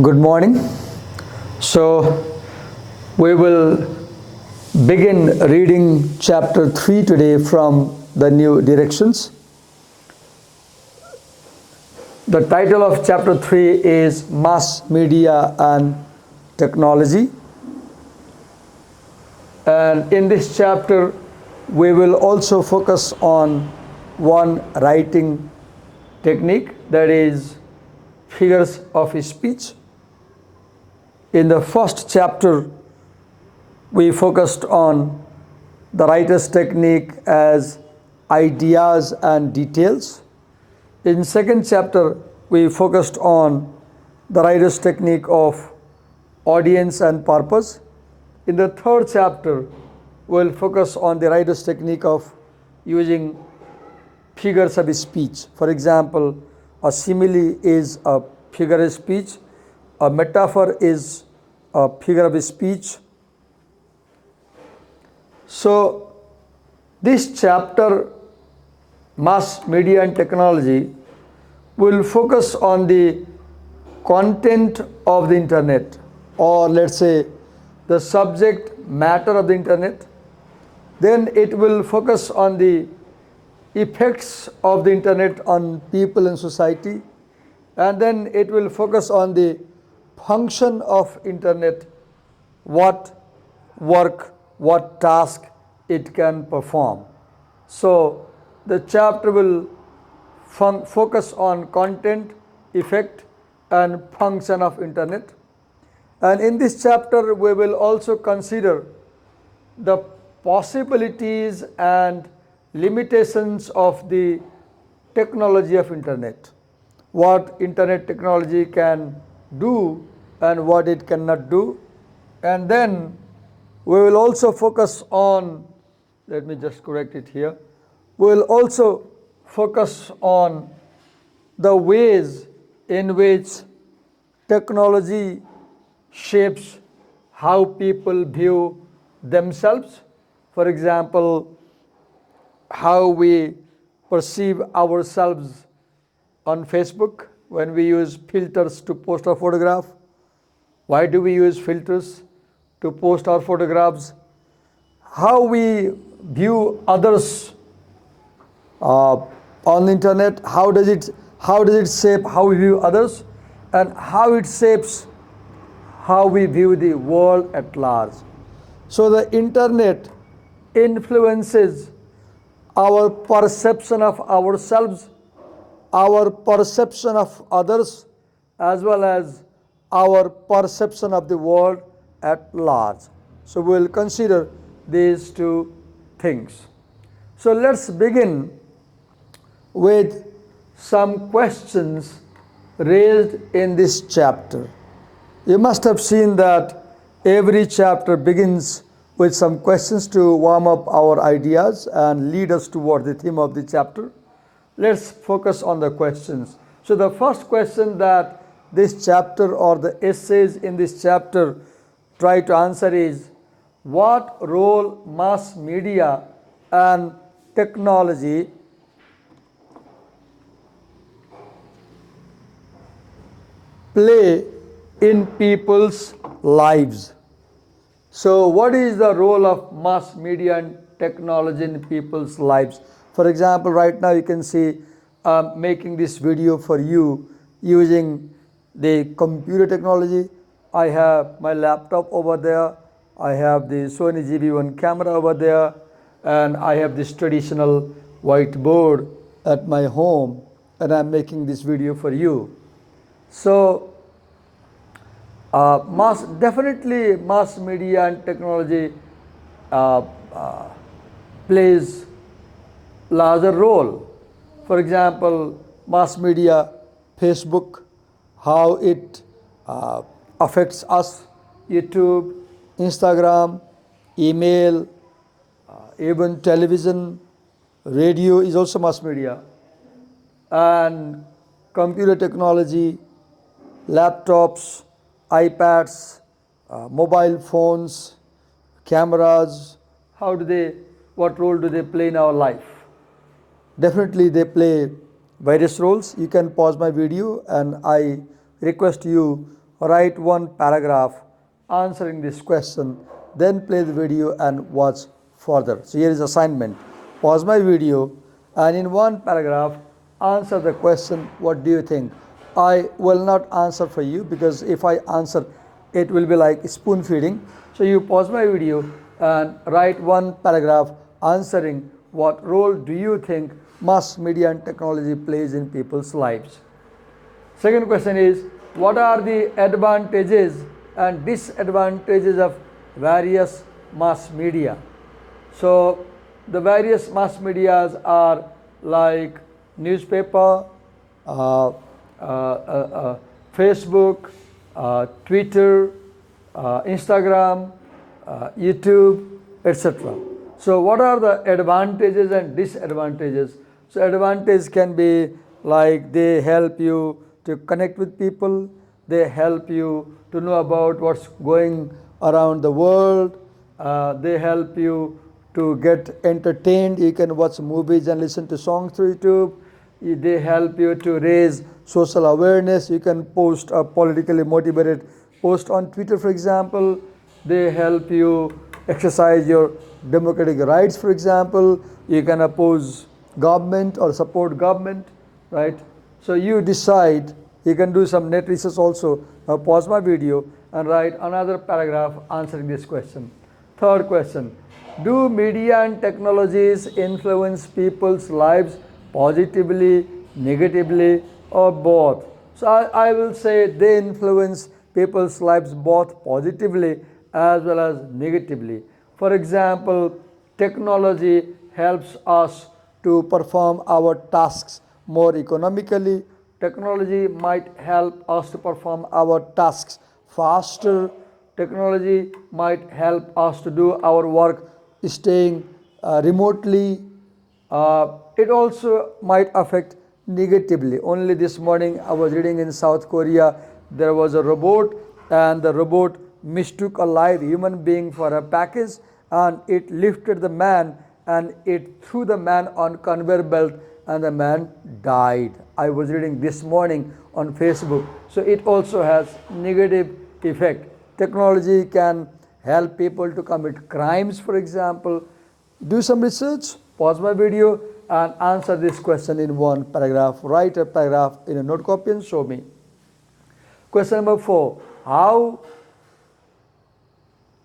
Good morning. So, we will begin reading chapter 3 today from the new directions. The title of chapter 3 is Mass Media and Technology. And in this chapter, we will also focus on one writing technique, that is figures of speech. In the first chapter, we focused on the writer's technique as ideas and details. In second chapter, we focused on the writer's technique of audience and purpose. In the third chapter, we'll focus on the writer's technique of using figures of speech. For example, a simile is a figure of speech. A metaphor is a figure of speech. So, this chapter, Mass Media and Technology, will focus on the content of the internet, or let's say the subject matter of the internet. Then it will focus on the effects of the internet on people and society. And then it will focus on the function of internet, what work, what task it can perform. So the chapter will focus on content, effect and function of internet. And in this chapter we will also consider the possibilities and limitations of the technology of internet, what internet technology can do and what it cannot do. And then we will also focus on, let me just correct it here, we will also focus on the ways in which technology shapes how people view themselves. For example, how we perceive ourselves on Facebook when we use filters to post our photograph. Why do we use filters to post our photographs? How we view others on the internet, how does it shape how we view others, and how it shapes how we view the world at large. So the internet influences our perception of ourselves, our perception of others, as well as our perception of the world at large. So we will consider these two things. So let's begin with some questions raised in this chapter. You must have seen that every chapter begins with some questions to warm up our ideas and lead us toward the theme of the chapter. Let's focus on the questions. So the first question that this chapter or the essays in this chapter try to answer is, what role mass media and technology play in people's lives? So what is the role of mass media and technology in people's lives? For example, right now you can see I'm making this video for you using the computer technology. I have my laptop over there, I have the Sony GB1 camera over there, and I have this traditional whiteboard at my home, and I'm making this video for you. So definitely mass media and technology plays larger role. For example, mass media, Facebook, how it affects us, YouTube, Instagram, email, even television, radio is also mass media, and computer technology, laptops, iPads, mobile phones, cameras, what role do they play in our life? Definitely they play various roles. You can pause my video and I request you write one paragraph answering this question, then play the video and watch further. So here is assignment. Pause my video and in one paragraph answer the question, what do you think? I will not answer for you because if I answer, it will be like spoon feeding. So you pause my video and write one paragraph answering what role do you think mass media and technology plays in people's lives. Second question is, what are the advantages and disadvantages of various mass media? So the various mass medias are like newspaper, Facebook, Twitter, Instagram, YouTube, etc. So what are the advantages and disadvantages? So advantage can be like they help you to connect with people, they help you to know about what's going around the world, they help you to get entertained, you can watch movies and listen to songs through YouTube, they help you to raise social awareness, you can post a politically motivated post on Twitter for example, they help you exercise your democratic rights for example, you can oppose government or support government, right? So you decide, you can do some net research also. Now pause my video and write another paragraph answering this question. Third question, do media and technologies influence people's lives positively, negatively, or both? So I will say they influence people's lives both positively as well as negatively. For example, technology helps us to perform our tasks more economically. Technology might help us to perform our tasks faster. Technology might help us to do our work staying remotely. It also might affect negatively. Only this morning I was reading in South Korea, there was a robot and the robot mistook a live human being for a package and it lifted the man and it threw the man on conveyor belt and the man died. I was reading this morning on Facebook. So it also has negative effect. Technology can help people to commit crimes for example. Do some research, pause my video and answer this question in one paragraph. Write a paragraph in a note copy and show me. Question number 4, how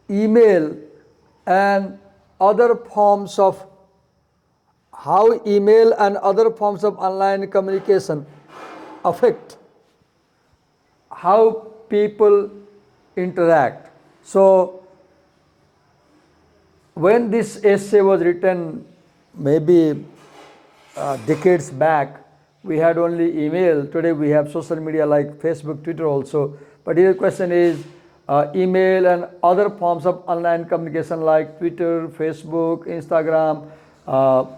email and other forms of online communication affect how people interact. So when this essay was written maybe decades back, we had only email. Today we have social media like Facebook, Twitter also. But here the question is, email and other forms of online communication like Twitter, Facebook, Instagram,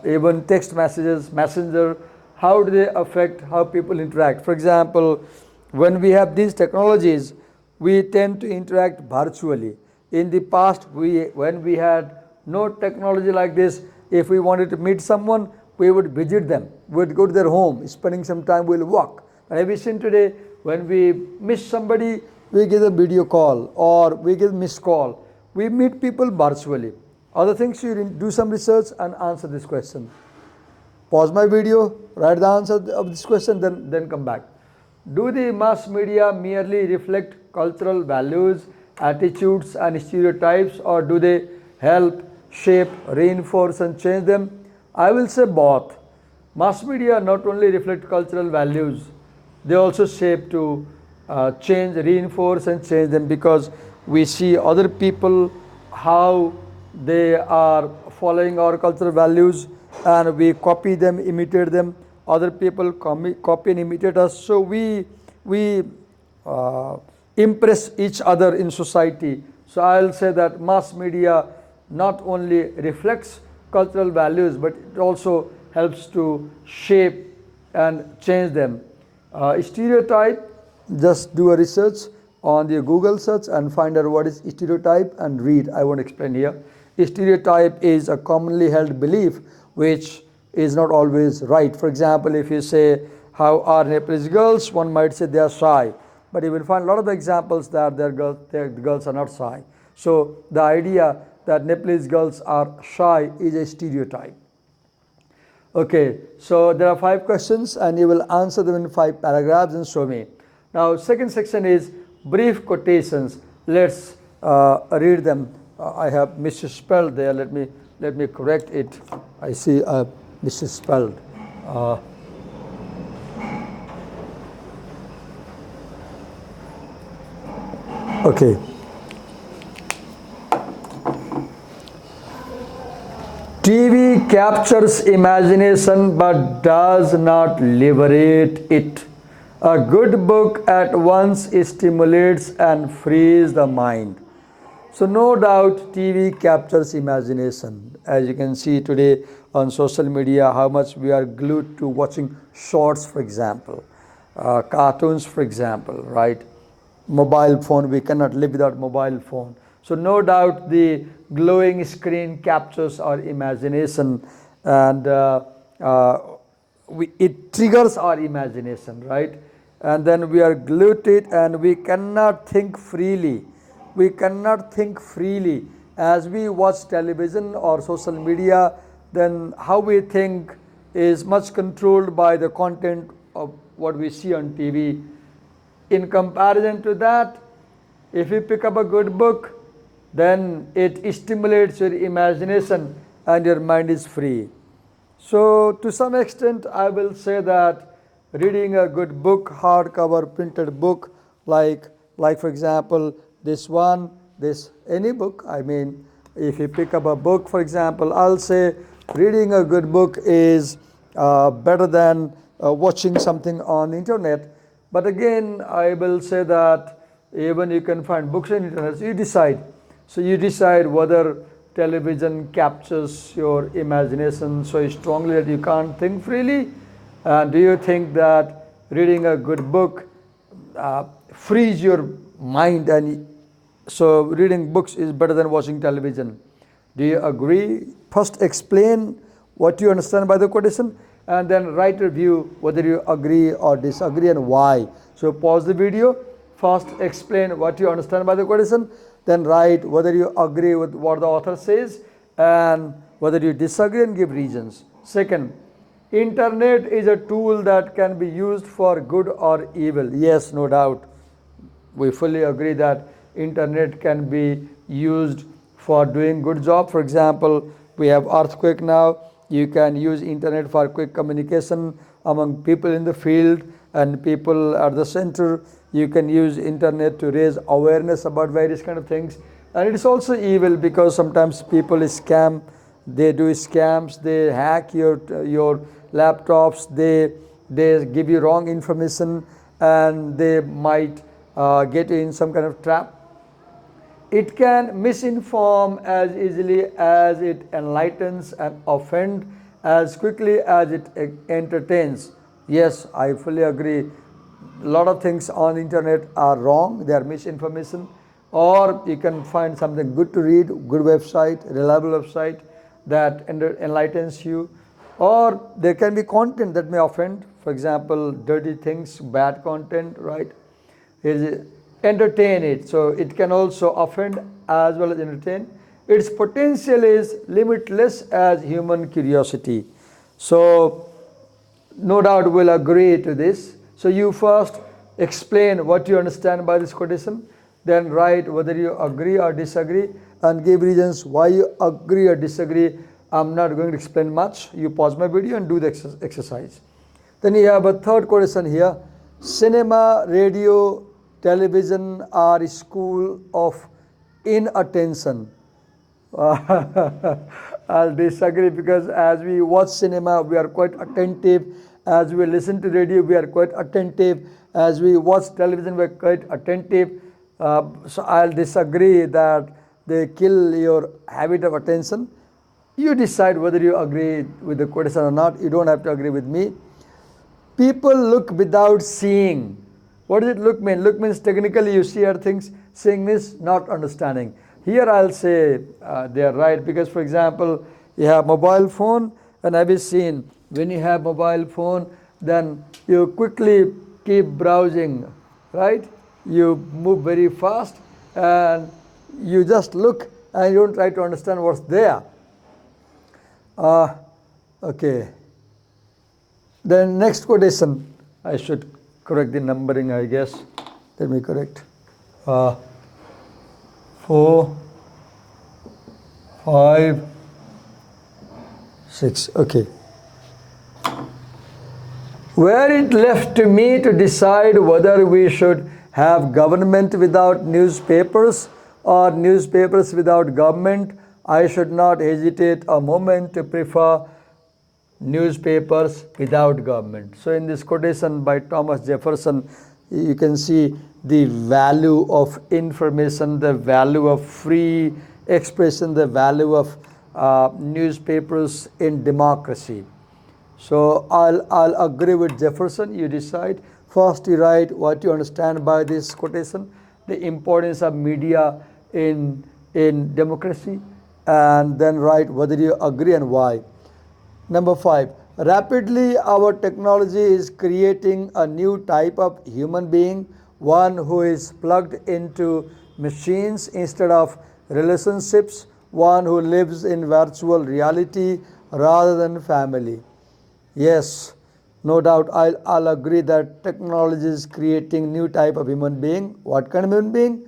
even text messages, messenger, how do they affect how people interact? For example, when we have these technologies, we tend to interact virtually. In the past, when we had no technology like this, if we wanted to meet someone, we would visit them. We would go to their home, spending some time, we'll walk. But have you seen today, when we miss somebody, we give a video call or we give missed call. We meet people virtually. Other things, you do some research and answer this question. Pause my video, write the answer of this question, then come back. Do the mass media merely reflect cultural values, attitudes and stereotypes, or do they help shape, reinforce and change them? I will say both. Mass media not only reflect cultural values, they also shape to change, reinforce and change them, because we see other people how they are following our cultural values and we copy them, imitate them. Other people copy and imitate us. So we impress each other in society. So I'll say that mass media not only reflects cultural values, but it also helps to shape and change them. Stereotype, just do a research on the Google search and find out what is stereotype and read. I won't explain here. Stereotype is a commonly held belief which is not always right. For example, if you say, how are Nepalese girls? One might say they are shy. but you will find a lot of examples that the girls are not shy. So the idea that Nepalese girls are shy is a stereotype. Okay, so there are 5 questions and you will answer them in 5 paragraphs and show me. Now second section is brief quotations. Let's read them. I have misspelled there. Let me correct it. I see I misspelled. Okay. TV captures imagination but does not liberate it. A good book at once stimulates and frees the mind. So no doubt TV captures imagination. As you can see today on social media, how much we are glued to watching shorts, for example, cartoons, for example, right? Mobile phone, we cannot live without mobile phone. So no doubt the glowing screen captures our imagination, and it triggers our imagination, right? And then we are glued to it and we cannot think freely. We cannot think freely. As we watch television or social media, then how we think is much controlled by the content of what we see on TV. In comparison to that, if you pick up a good book, then it stimulates your imagination and your mind is free. So to some extent, I will say that reading a good book, hardcover printed book, like for example, any book, I mean, if you pick up a book, for example, I'll say reading a good book is better than watching something on the internet. But again, I will say that even you can find books on internet, so you decide. So you decide whether television captures your imagination so strongly that you can't think freely. And do you think that reading a good book frees your mind, and so reading books is better than watching television? Do you agree? First explain what you understand by the quotation, and then write a view whether you agree or disagree and why. So pause the video, first explain what you understand by the quotation, then write whether you agree with what the author says and whether you disagree and give reasons. Second, internet is a tool that can be used for good or evil. Yes, no doubt. We fully agree that internet can be used for doing good job. For example, we have earthquake now. You can use internet for quick communication among people in the field and people at the center. You can use internet to raise awareness about various kind of things. And it is also evil because sometimes people scam. They do scams. They hack your laptops. They give you wrong information, and they might get you in some kind of trap. It can misinform as easily as it enlightens and offend as quickly as it entertains. Yes, I fully agree. A lot of things on the internet are wrong, they are misinformation, or you can find something good to read, good website, reliable website that enlightens you, or there can be content that may offend. For example, dirty things, bad content, right? Entertain it. So it can also offend as well as entertain. Its potential is limitless as human curiosity. So no doubt we'll agree to this. So you first explain what you understand by this quotation, then write whether you agree or disagree and give reasons why you agree or disagree. I'm not going to explain much. You pause my video and do the exercise. Then you have a third quotation here. Cinema, radio, television are school of inattention. I'll disagree, because as we watch cinema, we are quite attentive. As we listen to radio, we are quite attentive. As we watch television, we are quite attentive. So I'll disagree that they kill your habit of attention. You decide whether you agree with the quotation or not. You don't have to agree with me. People look without seeing. What does it look mean? Look means technically you see other things. Seeing means not understanding. Here I'll say they are right, because for example, you have mobile phone, and have you seen when you have mobile phone, then you quickly keep browsing, right? You move very fast and you just look and you don't try to understand what's there. Okay. Then next quotation, I should correct the numbering, I guess. Let me correct. 4, 5, 6. Okay. Were it left to me to decide whether we should have government without newspapers or newspapers without government, I should not hesitate a moment to prefer newspapers without government. So in this quotation by Thomas Jefferson, you can see the value of information, the value of free expression, the value of newspapers in democracy. So I'll agree with Jefferson. You decide. First you write what you understand by this quotation, the importance of media in democracy, and then write whether you agree and why. Number 5, rapidly our technology is creating a new type of human being, one who is plugged into machines instead of relationships, one who lives in virtual reality rather than family. Yes, no doubt I'll agree that technology is creating new type of human being. What kind of human being?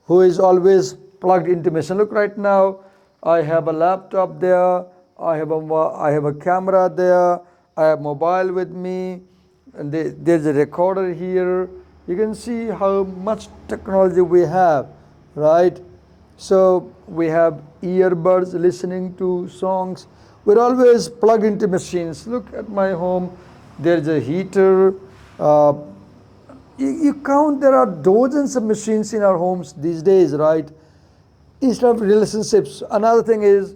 Who is always plugged into machine. Look, right now I have a laptop there, I have a camera there, I have mobile with me, and there's a recorder here. You can see how much technology we have, right? So we have earbuds listening to songs. We're always plugged into machines. Look at my home, there's a heater. You count, there are dozens of machines in our homes these days, right? Instead of relationships. Another thing is,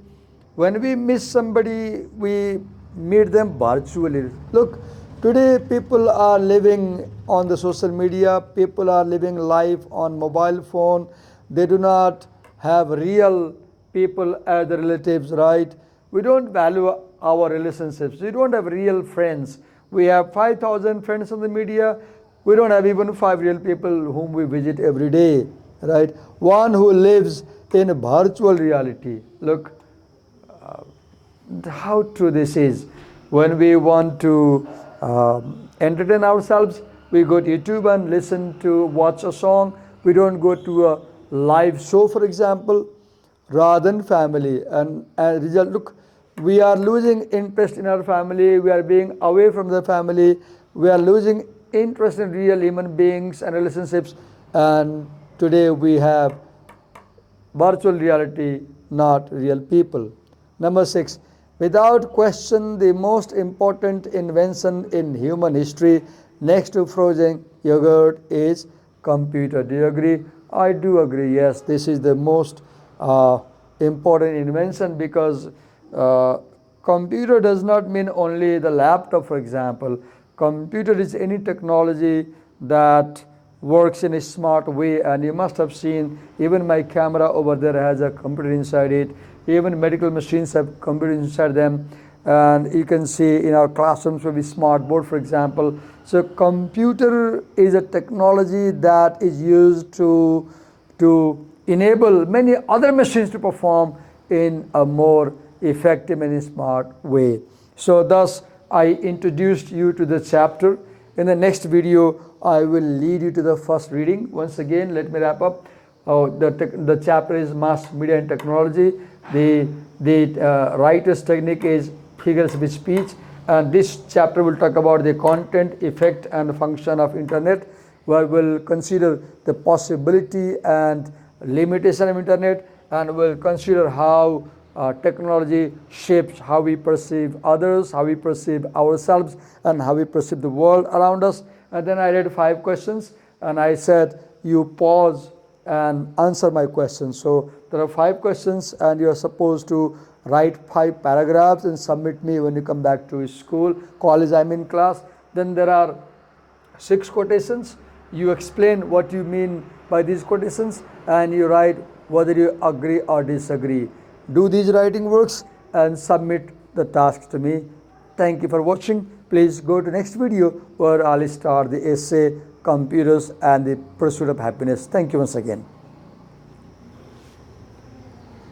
when we miss somebody, we meet them virtually. Look, today people are living on the social media, people are living life on mobile phone. They do not have real people as the relatives, right? We don't value our relationships. We don't have real friends. We have 5,000 friends on the media. We don't have even 5 real people whom we visit every day, right? One who lives in a virtual reality. Look, how true this is. When we want to entertain ourselves, we go to YouTube and watch a song. We don't go to a live show, for example, rather than family. And as a result, look, we are losing interest in our family. We are being away from the family. We are losing interest in real human beings and relationships. And today we have virtual reality, not real people. Number 6, without question, the most important invention in human history next to frozen yogurt is computer. Do you agree? I do agree. Yes, this is the most important invention, because computer does not mean only the laptop, for example. Computer is any technology that works in a smart way, and you must have seen even my camera over there has a computer inside it. Even medical machines have computers inside them, and you can see in our classrooms with smart board, for example. So computer is a technology that is used to enable many other machines to perform in a more effective and smart way. So thus I introduced you to the chapter. In the next video I will lead you to the first reading. Once again, let me wrap up. The chapter is mass media and technology. The writer's technique is figures of speech, and this chapter will talk about the content, effect and function of internet, where we'll consider the possibility and limitation of internet, and we'll consider how technology shapes how we perceive others, how we perceive ourselves, and how we perceive the world around us. And then I read 5 questions, and I said you pause and answer my questions. So there are 5 questions, and you are supposed to write 5 paragraphs and submit me when you come back to school, college, I'm in class. Then there are 6 quotations. You explain what you mean by these quotations, and you write whether you agree or disagree. Do these writing works and submit the tasks to me. Thank you for watching. Please go to next video where I'll start the essay computers and the pursuit of happiness. Thank you once again.